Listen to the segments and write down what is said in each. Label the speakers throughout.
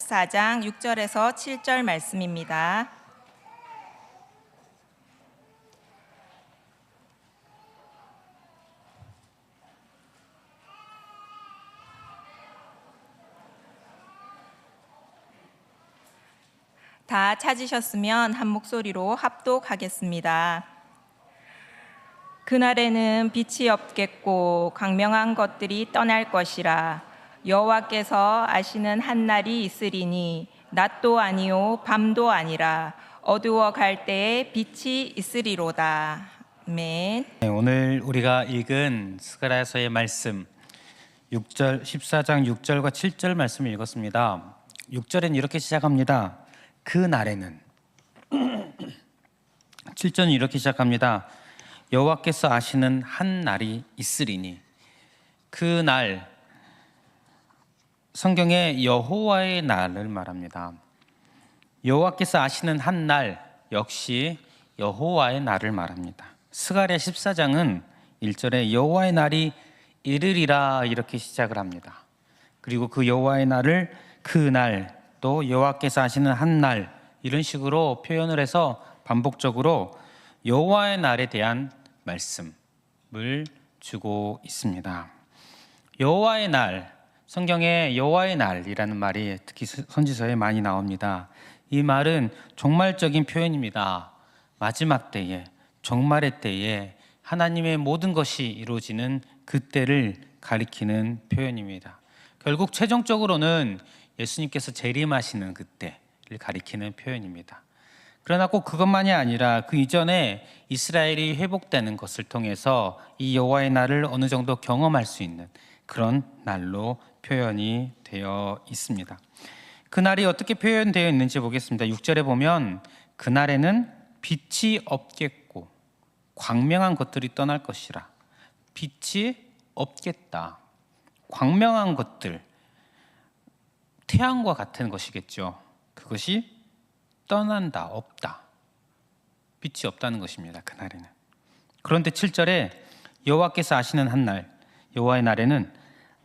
Speaker 1: 14장 6절에서 7절 말씀입니다. 다 찾으셨으면 한 목소리로 합독하겠습니다. 그날에는 빛이 없겠고 광명한 것들이 떠날 것이라. 여호와께서 아시는 한 날이 있으리니 낮도 아니요 밤도 아니라 어두워 갈 때에 빛이 있으리로다. 아멘.
Speaker 2: 오늘 우리가 읽은 스가랴서의 말씀 14장 6절과 7절 말씀을 읽었습니다. 6절은 이렇게 시작합니다. 그 날에는 7절은 이렇게 시작합니다. 여호와께서 아시는 한 날이 있으리니. 그 날, 성경에 여호와의 날을 말합니다. 여호와께서 아시는 한 날, 역시 여호와의 날을 말합니다. 스가랴 14장은 1절에 여호와의 날이 이르리라 이렇게 시작을 합니다. 그리고 그 여호와의 날을 그 날, 또 여호와께서 아시는 한 날, 이런 식으로 표현을 해서 반복적으로 여호와의 날에 대한 말씀을 주고 있습니다. 여호와의 날, 성경에 여호와의 날이라는 말이 특히 선지서에 많이 나옵니다. 이 말은 종말적인 표현입니다. 마지막 때에, 종말의 때에 하나님의 모든 것이 이루어지는 그때를 가리키는 표현입니다. 결국 최종적으로는 예수님께서 재림하시는 그때를 가리키는 표현입니다. 그러나 꼭 그것만이 아니라 그 이전에 이스라엘이 회복되는 것을 통해서 이 여호와의 날을 어느 정도 경험할 수 있는 그런 날로 표현이 되어 있습니다. 그 날이 어떻게 표현되어 있는지 보겠습니다. 6절에 보면 그날에는 빛이 없겠고 광명한 것들이 떠날 것이라. 빛이 없겠다. 광명한 것들, 태양과 같은 것이겠죠. 그것이 떠난다, 없다. 빛이 없다는 것입니다. 그날에는. 그런데 7절에 여호와께서 아시는 한 날, 여호와의 날에는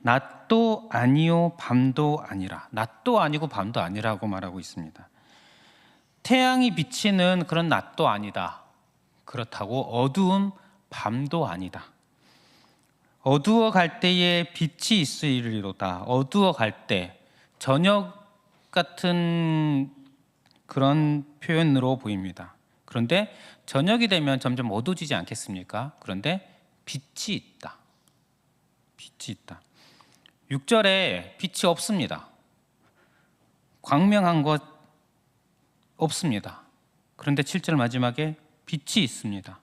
Speaker 2: 낮도 아니요 밤도 아니라. 낮도 아니고 밤도 아니라고 말하고 있습니다. 태양이 비치는 그런 낮도 아니다. 그렇다고 어두운 밤도 아니다. 어두워 갈 때에 빛이 있으리로다. 어두워 갈 때, 저녁 같은 그런 표현으로 보입니다. 그런데 저녁이 되면 점점 어두워지지 않겠습니까? 그런데 빛이 있다. 빛이 있다. 6절에 빛이 없습니다. 광명한 것 없습니다. 그런데 7절 마지막에 빛이 있습니다.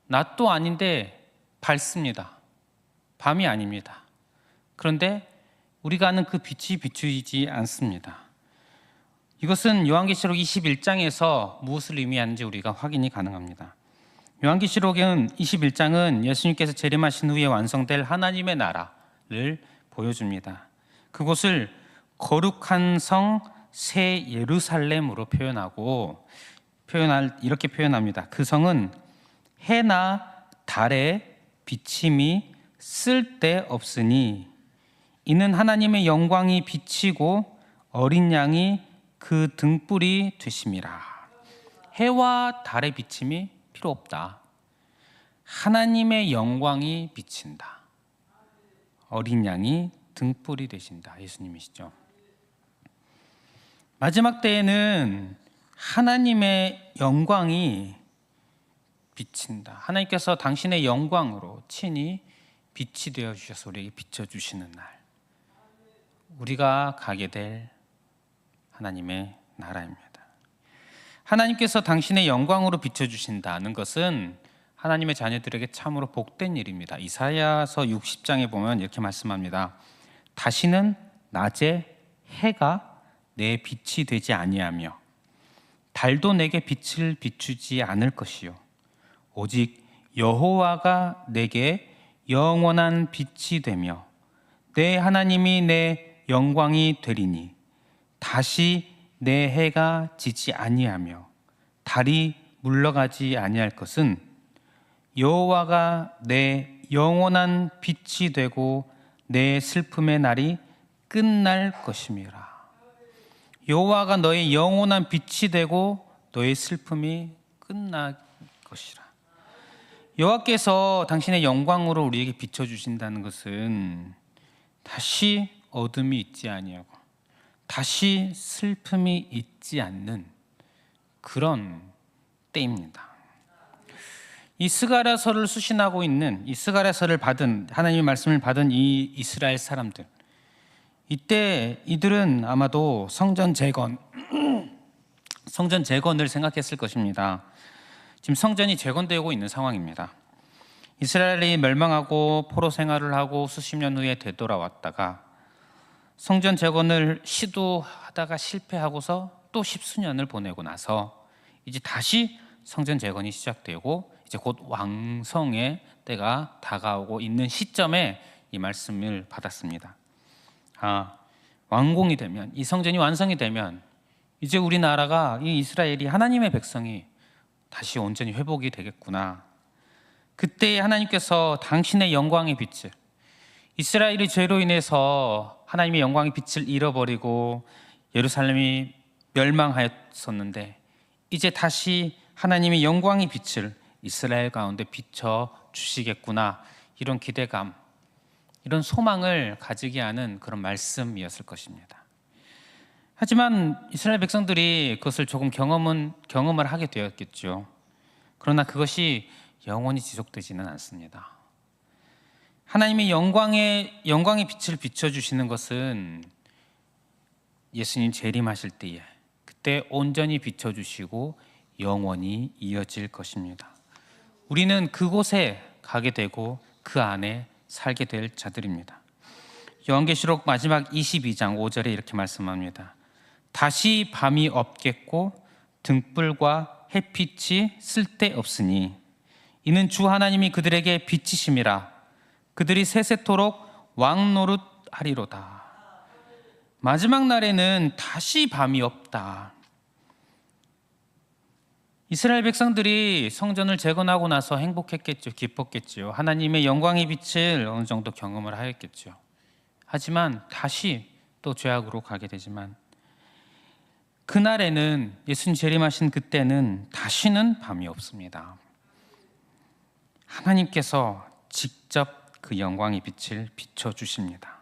Speaker 2: 낮도 아닌데 밝습니다. 밤이 아닙니다. 그런데 우리가 아는 그 빛이 비추이지 않습니다. 이것은 요한계시록 21장에서 무엇을 의미하는지 우리가 확인이 가능합니다. 요한계시록은 21장은 예수님께서 재림하신 후에 완성될 하나님의 나라를 보여줍니다. 그곳을 거룩한 성 새 예루살렘으로 이렇게 표현합니다. 그 성은 해나 달의 비침이 쓸데없으니 이는 하나님의 영광이 비치고 어린 양이 그 등불이 되심이라. 해와 달의 비침이 필요 없다. 하나님의 영광이 비친다. 어린 양이 등불이 되신다. 예수님이시죠. 마지막 때에는 하나님의 영광이 비친다. 하나님께서 당신의 영광으로 친히 빛이 되어 주셔서 우리에게 비춰주시는 날, 우리가 가게 될 하나님의 나라입니다. 하나님께서 당신의 영광으로 비춰주신다는 것은 하나님의 자녀들에게 참으로 복된 일입니다. 이사야서 60장에 보면 이렇게 말씀합니다. 다시는 낮에 해가 내 빛이 되지 아니하며 달도 내게 빛을 비추지 않을 것이요 오직 여호와가 내게 영원한 빛이 되며 내 하나님이 내 영광이 되리니 다시 내 해가 지지 아니하며 달이 물러가지 아니할 것은 여호와가 내 영원한 빛이 되고 내 슬픔의 날이 끝날 것임이라. 여호와가 너의 영원한 빛이 되고 너의 슬픔이 끝날 것이라. 여호와께서 당신의 영광으로 우리에게 비춰주신다는 것은 다시 어둠이 있지 아니하고 다시 슬픔이 있지 않는 그런 때입니다. 이 스가랴서를 수신하고 있는, 이 스가랴서를 받은, 하나님의 말씀을 받은 이 이스라엘 사람들, 이때 이들은 아마도 성전 재건을 생각했을 것입니다. 지금 성전이 재건되고 있는 상황입니다. 이스라엘이 멸망하고 포로 생활을 하고 수십 년 후에 되돌아왔다가 성전 재건을 시도하다가 실패하고서 또 십수년을 보내고 나서 이제 다시 성전 재건이 시작되고 이제 곧 왕성의 때가 다가오고 있는 시점에 이 말씀을 받았습니다. 완공이 되면, 이 성전이 완성이 되면 이제 우리나라가, 이 이스라엘이, 하나님의 백성이 다시 온전히 회복이 되겠구나. 그때 하나님께서 당신의 영광의 빛을, 이스라엘이 죄로 인해서 하나님의 영광의 빛을 잃어버리고 예루살렘이 멸망하였었는데 이제 다시 하나님의 영광의 빛을 이스라엘 가운데 비춰 주시겠구나. 이런 기대감, 이런 소망을 가지게 하는 그런 말씀이었을 것입니다. 하지만 이스라엘 백성들이 그것을 조금 경험을 하게 되었겠죠. 그러나 그것이 영원히 지속되지는 않습니다. 하나님의 영광의 빛을 비춰주시는 것은 예수님 재림하실 때에 그때 온전히 비춰주시고 영원히 이어질 것입니다. 우리는 그곳에 가게 되고 그 안에 살게 될 자들입니다. 요한계시록 마지막 22장 5절에 이렇게 말씀합니다. 다시 밤이 없겠고 등불과 햇빛이 쓸데없으니 이는 주 하나님이 그들에게 빛이심이라. 그들이 세세토록 왕노릇하리로다. 마지막 날에는 다시 밤이 없다. 이스라엘 백성들이 성전을 재건하고 나서 행복했겠죠. 기뻤겠죠. 하나님의 영광의 빛을 어느 정도 경험을 하였겠죠. 하지만 다시 또 죄악으로 가게 되지만 그날에는, 예수님 재림하신 그때는 다시는 밤이 없습니다. 하나님께서 직접 그 영광의 빛을 비춰주십니다.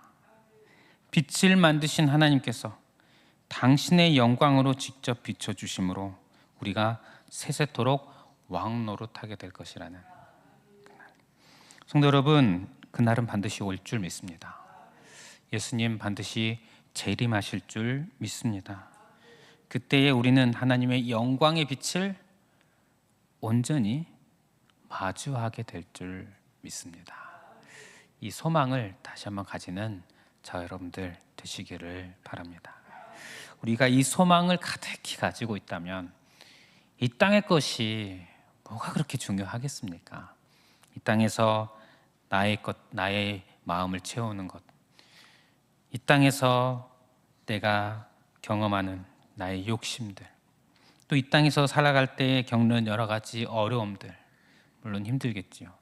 Speaker 2: 빛을 만드신 하나님께서 당신의 영광으로 직접 비춰주심으로 우리가 세세토록 왕노릇하게 될 것이라는 그날. 성도 여러분, 그날은 반드시 올 줄 믿습니다. 예수님 반드시 재림하실 줄 믿습니다. 그때에 우리는 하나님의 영광의 빛을 온전히 마주하게 될 줄 믿습니다. 이 소망을 다시 한번 가지는 저 여러분들 되시기를 바랍니다. 우리가 이 소망을 가득히 가지고 있다면 이 땅의 것이 뭐가 그렇게 중요하겠습니까? 이 땅에서 나의 마음을 채우는 것, 이 땅에서 내가 경험하는 나의 욕심들, 또 이 땅에서 살아갈 때 겪는 여러 가지 어려움들, 물론 힘들겠지요.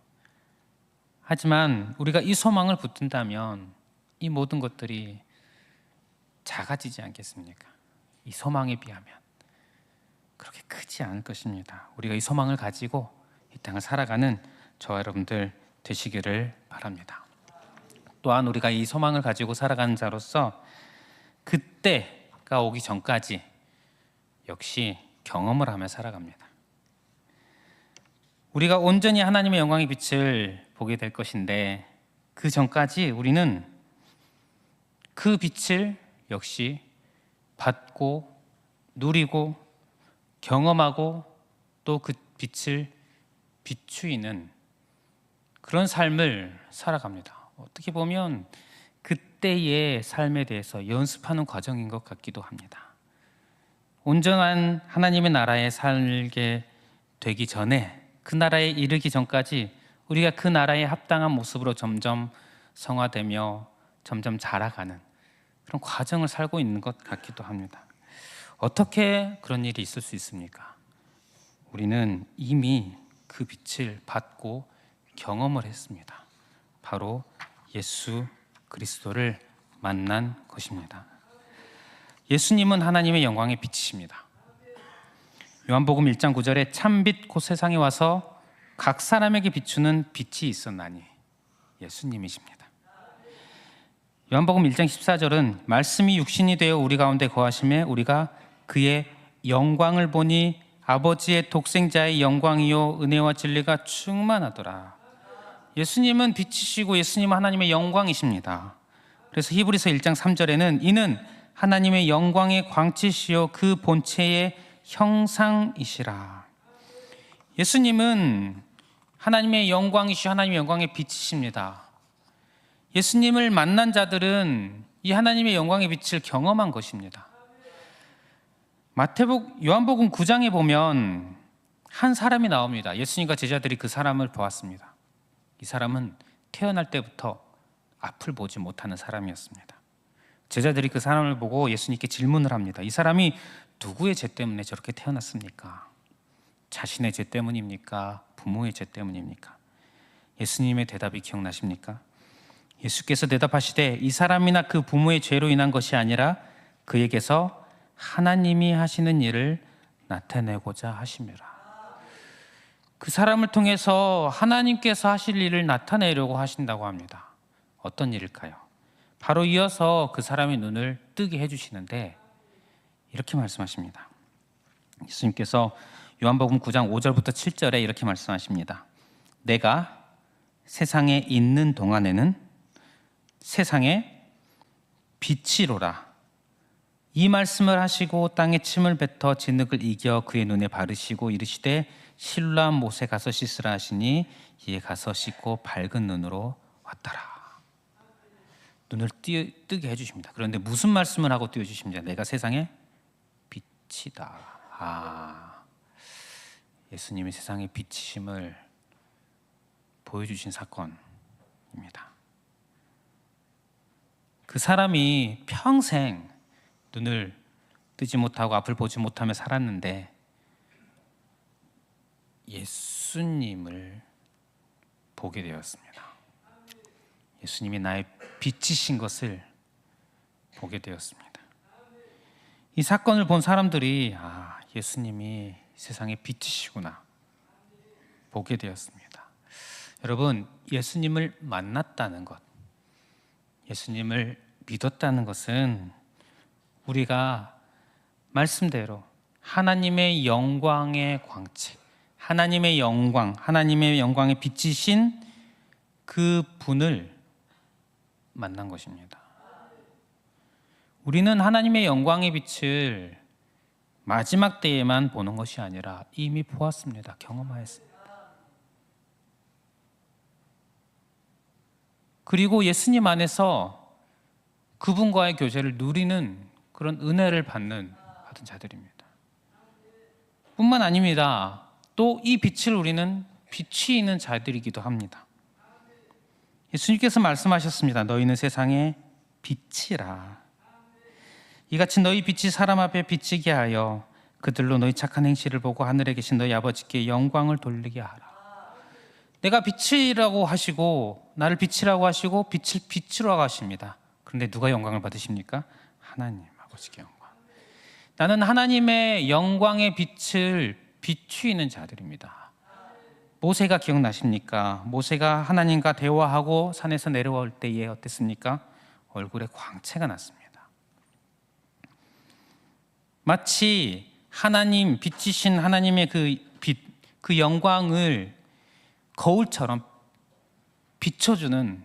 Speaker 2: 하지만 우리가 이 소망을 붙든다면 이 모든 것들이 작아지지 않겠습니까? 이 소망에 비하면 그렇게 크지 않을 것입니다. 우리가 이 소망을 가지고 이 땅을 살아가는 저와 여러분들 되시기를 바랍니다. 또한 우리가 이 소망을 가지고 살아가는 자로서 그때가 오기 전까지 역시 경험을 하며 살아갑니다. 우리가 온전히 하나님의 영광의 빛을 보게 될 것인데 그 전까지 우리는 그 빛을 역시 받고 누리고 경험하고 또 그 빛을 비추이는 그런 삶을 살아갑니다. 어떻게 보면 그때의 삶에 대해서 연습하는 과정인 것 같기도 합니다. 온전한 하나님의 나라에 살게 되기 전에, 그 나라에 이르기 전까지 우리가 그 나라에 합당한 모습으로 점점 성화되며 점점 자라가는 그런 과정을 살고 있는 것 같기도 합니다. 어떻게 그런 일이 있을 수 있습니까? 우리는 이미 그 빛을 받고 경험을 했습니다. 바로 예수 그리스도를 만난 것입니다. 예수님은 하나님의 영광의 빛이십니다. 요한복음 1장 9절에 참빛 곧 세상에 와서 각 사람에게 비추는 빛이 있었나니 예수님이십니다. 요한복음 1장 14절은 말씀이 육신이 되어 우리 가운데 거하심에 우리가 그의 영광을 보니 아버지의 독생자의 영광이요 은혜와 진리가 충만하더라. 예수님은 빛이시고 예수님은 하나님의 영광이십니다. 그래서 히브리서 1장 3절에는 이는 하나님의 영광의 광채시요 그 본체의 형상이시라. 예수님은 하나님의 영광이시요 하나님의 영광의 빛이십니다. 예수님을 만난 자들은 이 하나님의 영광의 빛을 경험한 것입니다. 요한복음 9장에 보면 한 사람이 나옵니다. 예수님과 제자들이 그 사람을 보았습니다. 이 사람은 태어날 때부터 앞을 보지 못하는 사람이었습니다. 제자들이 그 사람을 보고 예수님께 질문을 합니다. 이 사람이 누구의 죄 때문에 저렇게 태어났습니까? 자신의 죄 때문입니까? 부모의 죄 때문입니까? 예수님의 대답이 기억나십니까? 예수께서 대답하시되 이 사람이나 그 부모의 죄로 인한 것이 아니라 그에게서 하나님이 하시는 일을 나타내고자 하심이라. 그 사람을 통해서 하나님께서 하실 일을 나타내려고 하신다고 합니다. 어떤 일일까요? 바로 이어서 그 사람의 눈을 뜨게 해주시는데 이렇게 말씀하십니다. 예수님께서 요한복음 9장 5절부터 7절에 이렇게 말씀하십니다. 내가 세상에 있는 동안에는 세상의 빛이로라. 이 말씀을 하시고 땅에 침을 뱉어 진흙을 이겨 그의 눈에 바르시고 이르시되 실로암 못에 가서 씻으라 하시니 이에 가서 씻고 밝은 눈으로 왔더라. 눈을 뜨게 해주십니다. 그런데 무슨 말씀을 하고 띄워주십니까? 내가 세상의 빛이다. 예수님이 세상의 빛이심을 보여주신 사건입니다. 그 사람이 평생 눈을 뜨지 못하고 앞을 보지 못하며 살았는데 예수님을 보게 되었습니다. 예수님이 나의 빛이신 것을 보게 되었습니다. 이 사건을 본 사람들이 예수님이 세상의 빛이시구나 보게 되었습니다. 여러분, 예수님을 만났다는 것, 예수님을 믿었다는 것은 우리가 말씀대로 하나님의 영광의 광채, 하나님의 영광, 하나님의 영광의 빛이신 그 분을 만난 것입니다. 우리는 하나님의 영광의 빛을 마지막 때에만 보는 것이 아니라 이미 보았습니다. 경험하였습니다. 그리고 예수님 안에서 그분과의 교제를 누리는 그런 은혜를 받은 자들입니다. 뿐만 아닙니다. 또 이 빛을 우리는 빛이 있는 자들이기도 합니다. 예수님께서 말씀하셨습니다. 너희는 세상의 빛이라. 이같이 너희 빛이 사람 앞에 비치게 하여 그들로 너희 착한 행실을 보고 하늘에 계신 너희 아버지께 영광을 돌리게 하라. 내가 빛이라고 하시고 나를 빛이라고 하시고 빛을 빛으로 하십니다. 그런데 누가 영광을 받으십니까? 하나님 아버지께 영광. 나는 하나님의 영광의 빛을 비추이는 자들입니다. 모세가 기억나십니까? 모세가 하나님과 대화하고 산에서 내려올 때에 어땠습니까? 얼굴에 광채가 났습니다. 마치 하나님, 빛이신 하나님의 그 빛, 그 영광을 거울처럼 비춰주는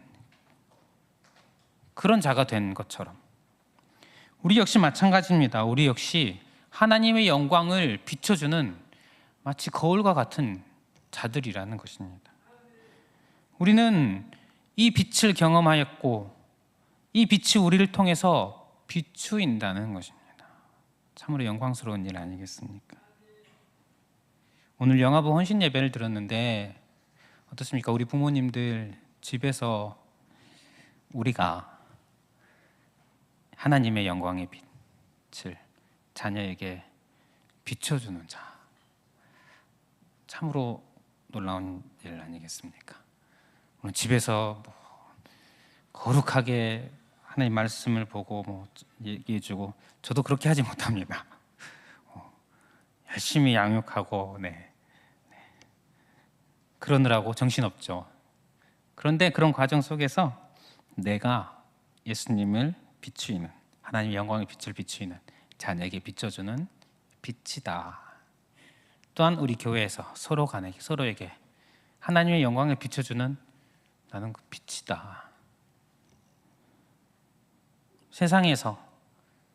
Speaker 2: 그런 자가 된 것처럼 우리 역시 마찬가지입니다. 우리 역시 하나님의 영광을 비춰주는 마치 거울과 같은 자들이라는 것입니다. 우리는 이 빛을 경험하였고 이 빛이 우리를 통해서 비추인다는 것입니다. 참으로 영광스러운 일 아니겠습니까? 오늘 영화부 헌신 예배를 들었는데 어떻습니까? 우리 부모님들 집에서 우리가 하나님의 영광의 빛을 자녀에게 비춰주는 자, 참으로 놀라운 일 아니겠습니까? 오늘 집에서 거룩하게 하나님 말씀을 보고 뭐 얘기해주고 저도 그렇게 하지 못합니다. 열심히 양육하고 그러느라고 정신없죠. 그런데 그런 과정 속에서 내가 예수님을 비추이는, 하나님의 영광의 빛을 비추이는 자녀에게 비춰주는 빛이다. 또한 우리 교회에서 서로에게 하나님의 영광을 비춰주는 나는 그 빛이다. 세상에서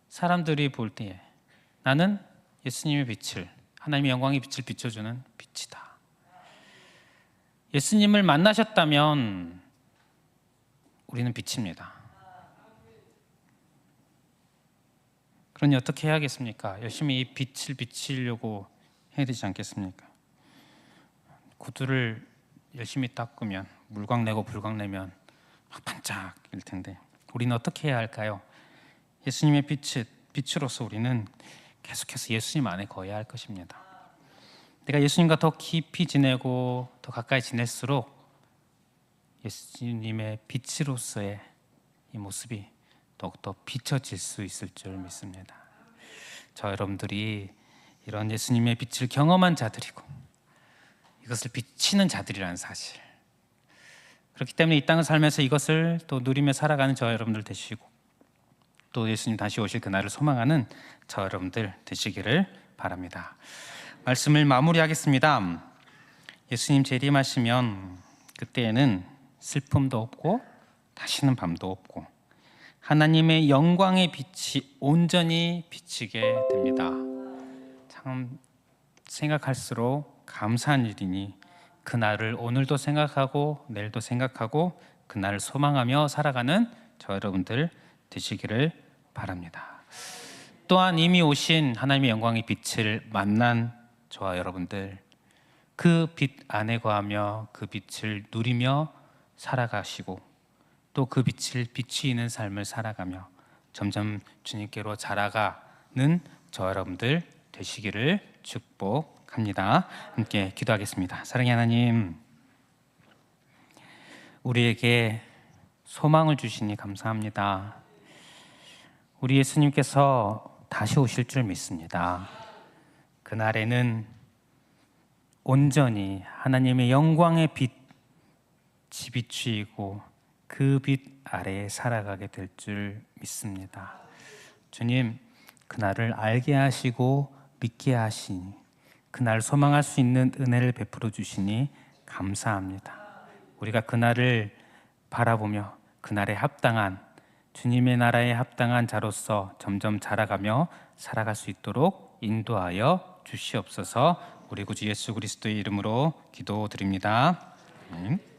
Speaker 2: 사람들이 볼 때에 나는 예수님의 빛을, 하나님의 영광의 빛을 비춰주는 빛이다. 예수님을 만나셨다면 우리는 빛입니다. 그러니 어떻게 해야겠습니까? 열심히 이 빛을 비치려고 해야 되지 않겠습니까? 구두를 열심히 닦으면, 물광 내고 불광 내면 막 반짝일 텐데 우리는 어떻게 해야 할까요? 예수님의 빛으로서 우리는 계속해서 예수님 안에 거해야 할 것입니다. 내가 예수님과 더 깊이 지내고 더 가까이 지낼수록 예수님의 빛으로서의 이 모습이 더욱더 비춰질 수 있을 줄 믿습니다. 저 여러분들이 이런 예수님의 빛을 경험한 자들이고 이것을 비치는 자들이라는 사실, 그렇기 때문에 이 땅을 살면서 이것을 또 누리며 살아가는 저 여러분들 되시고 또 예수님 다시 오실 그날을 소망하는 저 여러분들 되시기를 바랍니다. 말씀을 마무리하겠습니다. 예수님 재림하시면 그때에는 슬픔도 없고 다시는 밤도 없고 하나님의 영광의 빛이 온전히 비치게 됩니다. 참 생각할수록 감사한 일이니 그날을 오늘도 생각하고 내일도 생각하고 그날을 소망하며 살아가는 저 여러분들 되시기를 바랍니다. 또한 이미 오신 하나님의 영광의 빛을 만난 저와 여러분들, 그 빛 안에 거하며 그 빛을 누리며 살아가시고 또 그 빛을 비추이는 삶을 살아가며 점점 주님께로 자라가는 저 여러분들 되시기를 축복합니다. 함께 기도하겠습니다. 사랑의 하나님, 우리에게 소망을 주시니 감사합니다. 우리 예수님께서 다시 오실 줄 믿습니다. 그날에는 온전히 하나님의 영광의 빛이 비추이고 그 빛 아래에 살아가게 될 줄 믿습니다. 주님, 그날을 알게 하시고 믿게 하시니 그날 소망할 수 있는 은혜를 베풀어 주시니 감사합니다. 우리가 그날을 바라보며 그날에 합당한, 주님의 나라에 합당한 자로서 점점 자라가며 살아갈 수 있도록 인도하여 주시옵소서. 우리 구주 예수 그리스도의 이름으로 기도드립니다. 아멘.